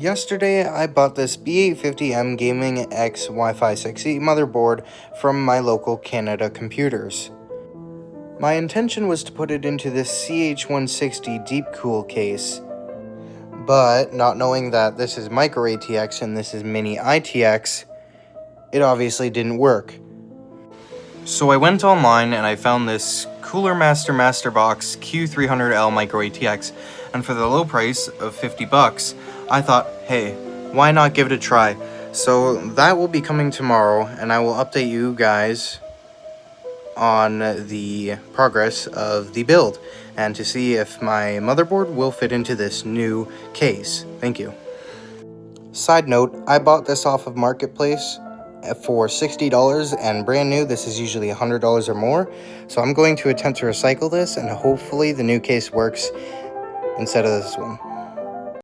Yesterday, I bought this B850M Gaming X Wi-Fi 6E motherboard from my local Canada Computers. My intention was to put it into this CH160 Deep Cool case, but not knowing that this is micro ATX and this is mini ITX, it obviously didn't work. So I went online and I found this Cooler Master Box Q300L micro ATX, and for the low price of $50, I thought, hey, why not give it a try? So that will be coming tomorrow, and I will update you guys on the progress of the build and to see if my motherboard will fit into this new case. Thank you. Side note, I bought this off of Marketplace for $60 and brand new. This is usually $100 or more, so I'm going to attempt to recycle this and hopefully the new case works instead of this one.